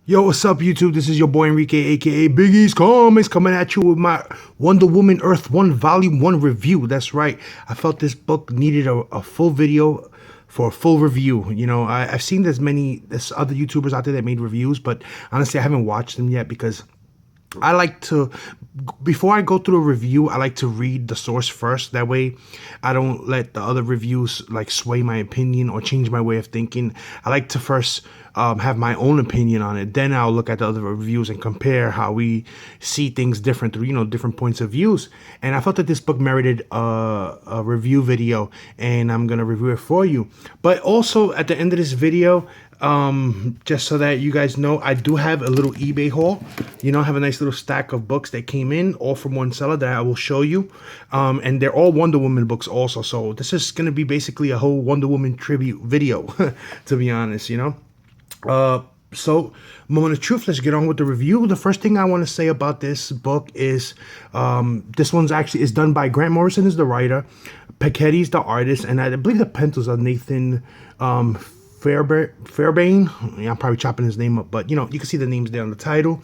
Yo, what's up, YouTube? This is your boy Enrique, aka Big East Comics, coming at you with my Wonder Woman Earth 1 Volume 1 review. That's right. I felt this book needed a full video for a full review. You know, I've seen there's other YouTubers out there that made reviews, but honestly, I haven't watched them yet because I like to, before I go through a review, I like to read the source first. That way, I don't let the other reviews like sway my opinion or change my way of thinking. I like to first have my own opinion on it. Then I'll look at the other reviews and compare how we see things different through, different points of views. And I felt that this book merited a review video, and I'm gonna review it for you. But also at the end of this video, just so that you guys know, I do have a little eBay haul. I have a nice little stack of books that came in all from one seller that I will show you, and they're all Wonder Woman books also, so this is going to be basically a whole Wonder Woman tribute video to be honest. So moment of truth, let's get on with the review. The first thing I want to say about this book is this one's actually is done by Grant Morrison is the writer, Piketty's the artist, and I believe the pencils are Nathan Fairbairn. Yeah, I'm probably chopping his name up, but you can see the names there on the title.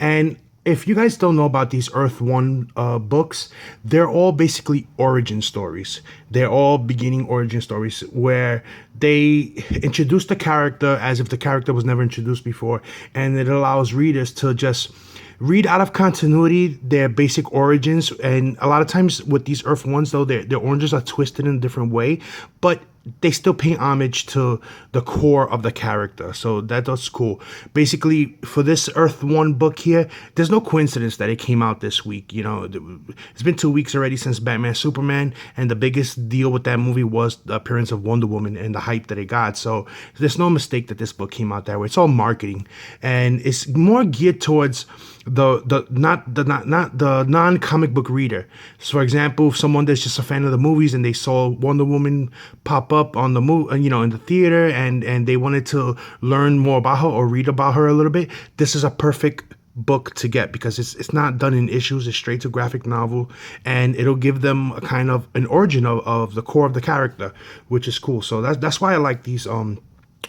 And if you guys don't know about these Earth 1 books, they're all basically origin stories. They're all beginning origin stories where they introduce the character as if the character was never introduced before, and it allows readers to just read out of continuity their basic origins. And a lot of times with these Earth 1s, though, their origins are twisted in a different way, but they still pay homage to the core of the character. So that's cool. Basically, for this Earth 1 book here, there's no coincidence that it came out this week. It's been 2 weeks already since Batman Superman, and the biggest deal with that movie was the appearance of Wonder Woman and the hype that it got. So there's no mistake that this book came out that way. It's all marketing, and it's more geared towards not the non-comic book reader. So for example, if someone that's just a fan of the movies and they saw Wonder Woman pop up on the in the theater, and they wanted to learn more about her or read about her a little bit, this is a perfect book to get because it's not done in issues. It's straight to graphic novel, and it'll give them a kind of an origin of the core of the character, which is cool. So that's why I like these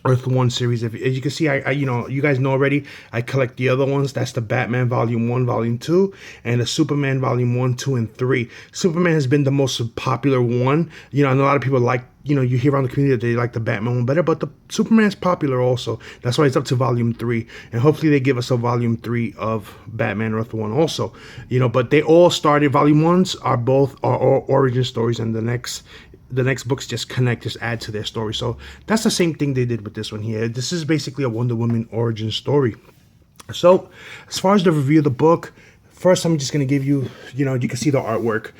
Earth 1 series. As you can see, I you guys know already, I collect the other ones. That's the Batman Volume 1, Volume 2, and the Superman Volume 1, 2, and 3. Superman has been the most popular one, and a lot of people like, you hear around the community that they like the Batman one better, but the Superman's popular also. That's why it's up to Volume 3, and hopefully they give us a Volume 3 of Batman Earth 1 also. But they all started, Volume 1s are all origin stories, and the next books just add to their story. So that's the same thing they did with this one here. This is basically a Wonder Woman origin story. So as far as the review of the book, first I'm just going to give you, you can see the artwork.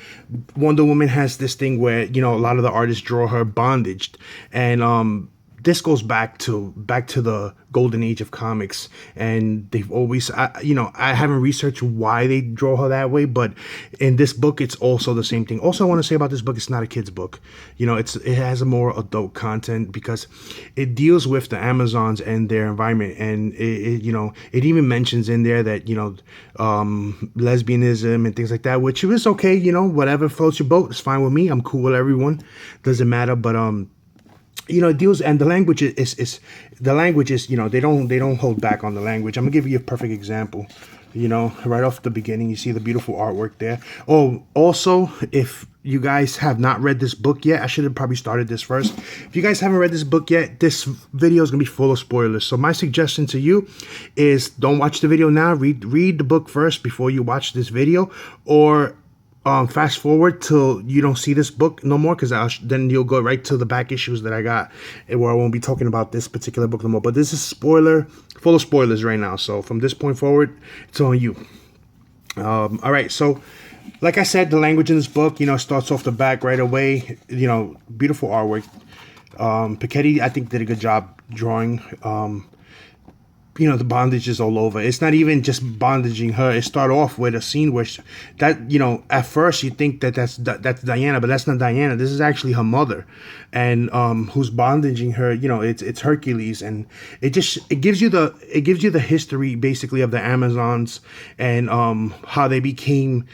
Wonder Woman has this thing where, a lot of the artists draw her bondaged, and this goes back to the golden age of comics, and they've always, I haven't researched why they draw her that way, but in this book, it's also the same thing. Also, I want to say about this book, it's not a kid's book. It has a more adult content because it deals with the Amazons and their environment, and it even mentions in there that lesbianism and things like that, which is okay. Whatever floats your boat, it's fine with me. I'm cool with everyone. Doesn't matter, but it deals, and the language is they don't hold back on the language. I'm gonna give you a perfect example. Right off the beginning, you see the beautiful artwork there. Oh, also, if you guys have not read this book yet, I should have probably started this first. If you guys haven't read this book yet, this video is gonna be full of spoilers. So my suggestion to you is don't watch the video now. Read the book first before you watch this video, or fast forward till you don't see this book no more, because then you'll go right to the back issues that I got, where I won't be talking about this particular book no more. But this is full of spoilers right now. So from this point forward, it's on you. All right. So like I said, the language in this book, starts off the back right away. Beautiful artwork. Piketty, I think, did a good job drawing. The bondage is all over. It's not even just bondaging her. It start off with a scene where at first you think that's Diana, but that's not Diana. This is actually her mother, and who's bondaging her. It's Hercules, and it gives you the history basically of the Amazons, and how they became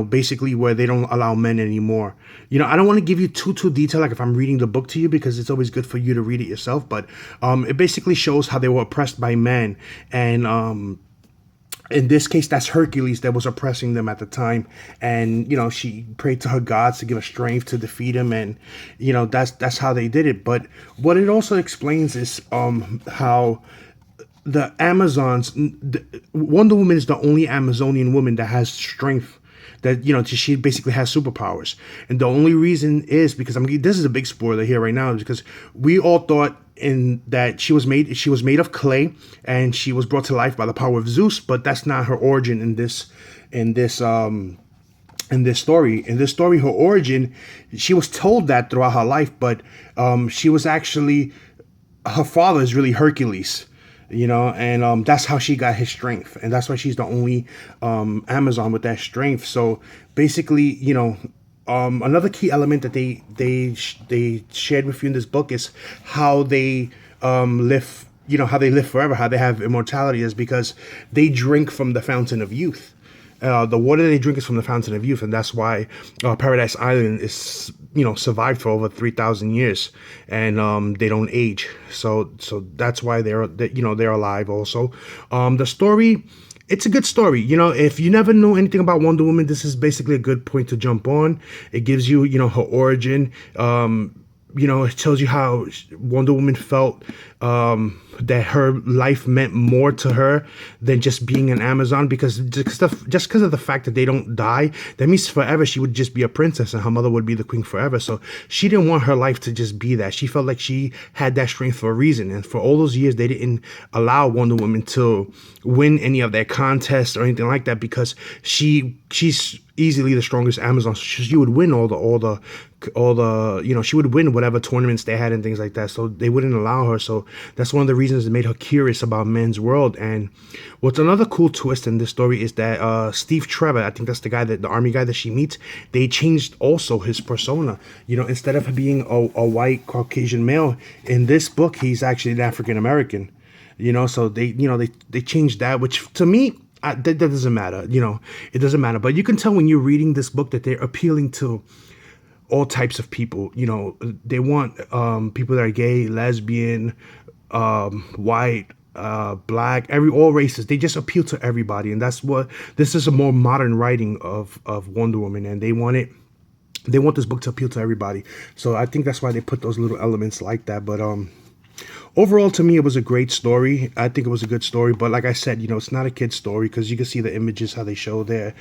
basically where they don't allow men anymore. I don't want to give you too detail, like if I'm reading the book to you, because it's always good for you to read it yourself. But it basically shows how they were oppressed by men, and in this case, that's Hercules that was oppressing them at the time, and she prayed to her gods to give her strength to defeat him, and that's how they did it. But what it also explains is how the Amazons, Wonder Woman is the only Amazonian woman that has strength. That she basically has superpowers, and the only reason is because this is a big spoiler here right now, is because we all thought in that she was made of clay, and she was brought to life by the power of Zeus, but that's not her origin in this story. In this story, her origin, she was told that throughout her life, but she was actually, her father is really Hercules. And that's how she got his strength, and that's why she's the only Amazon with that strength. So basically, another key element that they shared with you in this book is how they live. How they live forever, how they have immortality, is because they drink from the fountain of youth. The water they drink is from the fountain of youth, and that's why Paradise Island is survived for over 3,000 years, and they don't age. So that's why they're alive. Also, the story. It's a good story. If you never know anything about Wonder Woman, this is basically a good point to jump on. It gives you, her origin. It tells you how Wonder Woman felt, that her life meant more to her than just being an Amazon, because just because of the fact that they don't die, that means forever she would just be a princess and her mother would be the queen forever. So she didn't want her life to just be that. She felt like she had that strength for a reason, and for all those years they didn't allow Wonder Woman to win any of their contests or anything like that, because she's easily the strongest Amazon. She would win all the she would win whatever tournaments they had and things like that. So they wouldn't allow her. So that's one of the reasons that made her curious about men's world. And what's another cool twist in this story is that Steve Trevor, I think that's the army guy that she meets, they changed also his persona. Instead of being a white Caucasian male, in this book he's actually an African American. So they changed that, which to me, that doesn't matter. It doesn't matter. But you can tell when you're reading this book that they're appealing to all types of people. They want people that are gay, lesbian, white, black, all races. They just appeal to everybody, and this is a more modern writing of Wonder Woman, and they want this book to appeal to everybody. So I think that's why they put those little elements like that. But overall, to me, it was a great story. I think it was a good story, but like I said, it's not a kid's story, because you can see the images, how they show their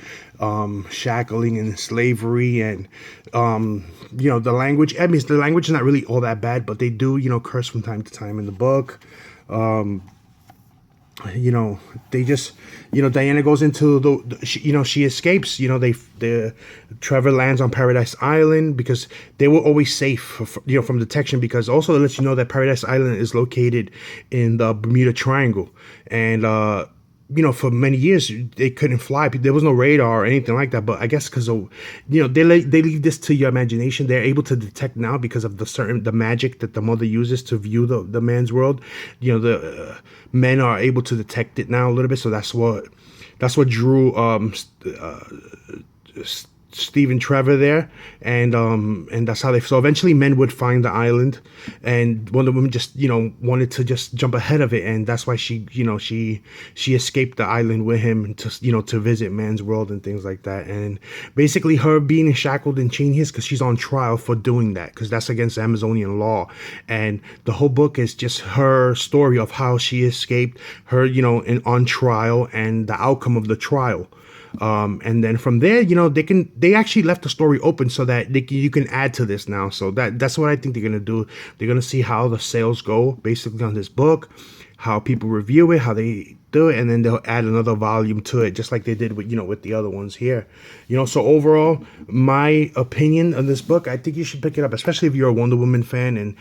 shackling and slavery, and the language. I mean, the language is not really all that bad, but they do curse from time to time in the book. They just, Diana goes into she escapes. The Trevor lands on Paradise Island because they were always safe, from detection. Because also it lets you know that Paradise Island is located in the Bermuda Triangle, and for many years they couldn't fly. There was no radar or anything like that. But I guess because of, they leave this to your imagination. They're able to detect now because of the magic that the mother uses to view the man's world. The men are able to detect it now a little bit. So that's what drew Steve and Trevor there, and that's how so eventually men would find the island, and Wonder Woman just wanted to just jump ahead of it, and that's why she escaped the island with him to visit man's world and things like that. And basically her being shackled and chained here is because she's on trial for doing that, because that's against Amazonian law. And the whole book is just her story of how she escaped, her on trial, and the outcome of the trial. And then from there, they actually left the story open so that you can add to this now. So that's what I think they're going to do. They're going to see how the sales go basically on this book, how people review it, how they do it, and then they'll add another volume to it, just like they did with with the other ones here. So overall, my opinion on this book, I think you should pick it up, especially if you're a Wonder Woman fan and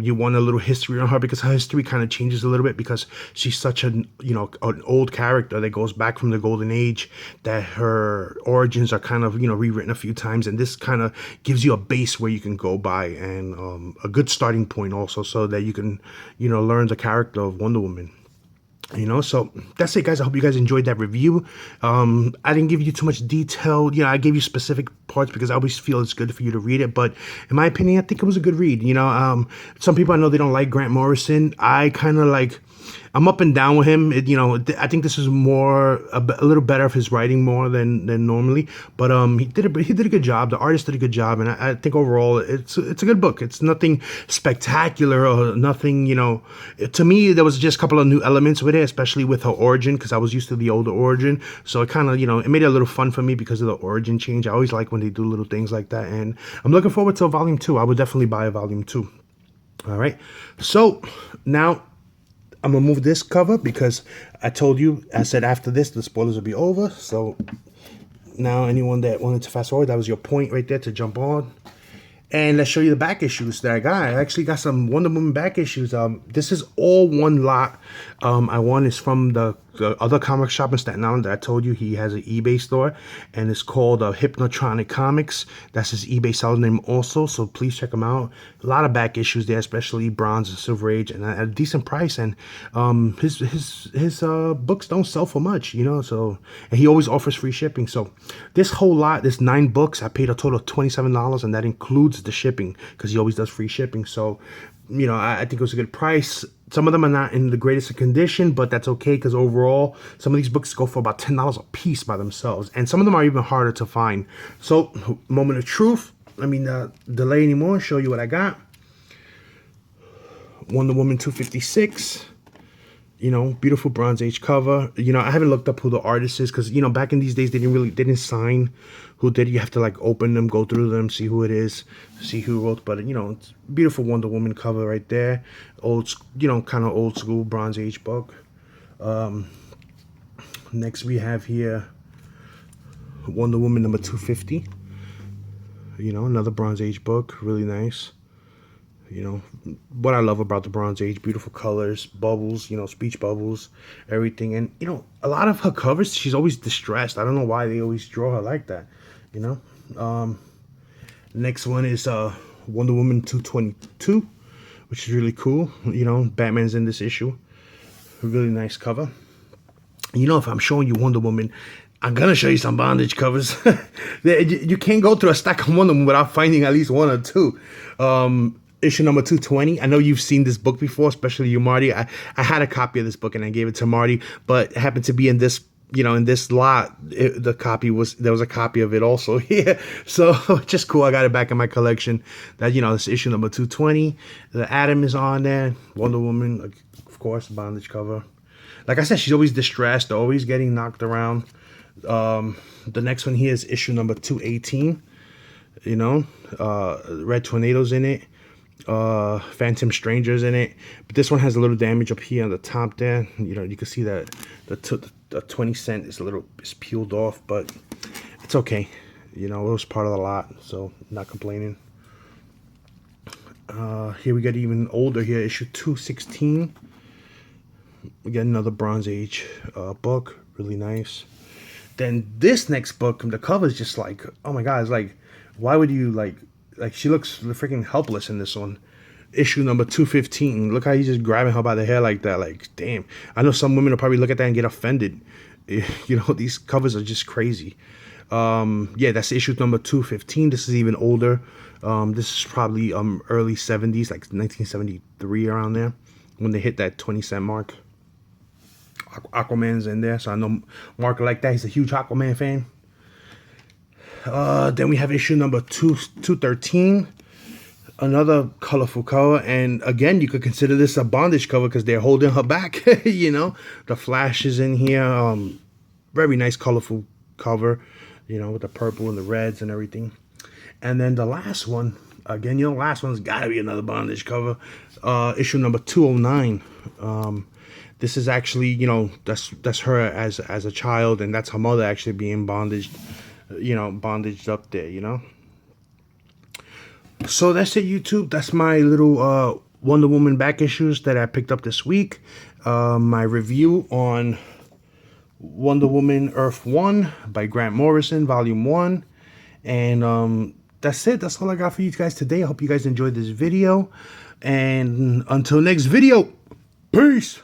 you want a little history on her, because her history kind of changes a little bit because she's such an old character that goes back from the Golden Age, that her origins are kind of rewritten a few times, and this kind of gives you a base where you can go by, and a good starting point also, so that you can learn the character of Wonder Woman. You know, so that's it, guys. I hope you guys enjoyed that review. I didn't give you too much detail. You know, I gave you specific parts because I always feel it's good for you to read it. But in my opinion, I think it was a good read. You know, some people I know they don't like Grant Morrison. I kind of like. I'm up and down with him. You know, I think this is more a little better of his writing more than normally. But he did a good job. The artist did a good job, and I think overall it's a good book. It's nothing spectacular or nothing. You know, to me there was just a couple of new elements with it, especially with her origin, because I was used to the older origin. So it kind of, you know, it made it a little fun for me because of the origin change. I always like when they do little things like that, and I'm looking forward to a volume 2. I would definitely buy a volume 2. All right, so now I'm gonna move this cover because I told you, I said after this the spoilers will be over. So now anyone that wanted to fast forward, that was your point right there to jump on. And let's show you the back issues that I got. I actually got some Wonder Woman back issues. This is all one lot. I won is from the other comic shop in Staten Island that I told you he has an eBay store, and it's called Hypnotronic Comics. That's his eBay seller name also, so please check him out. A lot of back issues there, especially Bronze and Silver Age, and at a decent price. And his books don't sell for much, you know. So, and he always offers free shipping. So this whole lot, this 9 books, I paid a total of $27, and that includes the shipping because he always does free shipping. So, you know, I think it was a good price. Some of them are not in the greatest of condition, but that's okay because overall, some of these books go for about $10 a piece by themselves, and some of them are even harder to find. So, moment of truth. Let me not delay anymore. Show you what I got. Wonder Woman 256. You know, beautiful Bronze Age cover. You know, I haven't looked up who the artist is because, you know, back in these days they didn't sign who did. You have to like open them, go through them, see who it is, see who wrote. But you know, it's beautiful Wonder Woman cover right there. Old, you know, kind of old school Bronze Age book. Next we have here Wonder Woman number 250. You know, another Bronze Age book, really nice. You know, what I love about the Bronze Age, beautiful colors, bubbles, you know, speech bubbles, everything. And, you know, a lot of her covers, she's always distressed. I don't know why they always draw her like that, you know. Next one is Wonder Woman 222, which is really cool. You know, Batman's in this issue. Really nice cover. You know, if I'm showing you Wonder Woman, I'm going to show you some bondage covers. You can't go through a stack of Wonder Woman without finding at least one or two. Issue number 220. I know you've seen this book before, especially you, Marty. I had a copy of this book and I gave it to Marty, but it happened to be in this, you know, in this lot. There was a copy of it also here. So just cool. I got it back in my collection. That, you know, this issue number 220. The Atom is on there. Wonder Woman, of course, bondage cover. Like I said, she's always distressed, always getting knocked around. The next one here is issue number 218. You know, Red Tornado's in it. Phantom Strangers in it, but this one has a little damage up here on the top there. You know, you can see that the 20 cent is is peeled off, but it's okay. You know, it was part of the lot, so not complaining. Here we get even older here, issue 216. We get another Bronze Age book, really nice. Then this next book, the cover is just like, oh my god, it's like, why would you like she looks freaking helpless in this one. Issue number 215. Look how he's just grabbing her by the hair like that. Like, damn. I know some women will probably look at that and get offended. You know, these covers are just crazy. Yeah, that's issue number 215. This is even older. This is probably early 70s, like 1973, around there, when they hit that 20 cent mark. Aquaman's in there, so I know Mark like that. He's a huge Aquaman fan. Then we have issue number 213, another colorful cover, and again, you could consider this a bondage cover because they're holding her back. You know, the Flash is in here. Very nice, colorful cover. You know, with the purple and the reds and everything. And then the last one, again, you know, last one's got to be another bondage cover. Issue number 209. This is actually, you know, that's her as a child, and that's her mother actually being bondaged. You know, bondaged up there, you know. So that's it, YouTube. That's my little Wonder Woman back issues that I picked up this week. My review on Wonder Woman Earth 1 by Grant Morrison, Volume 1. And that's it. That's all I got for you guys today. I hope you guys enjoyed this video. And until next video, peace.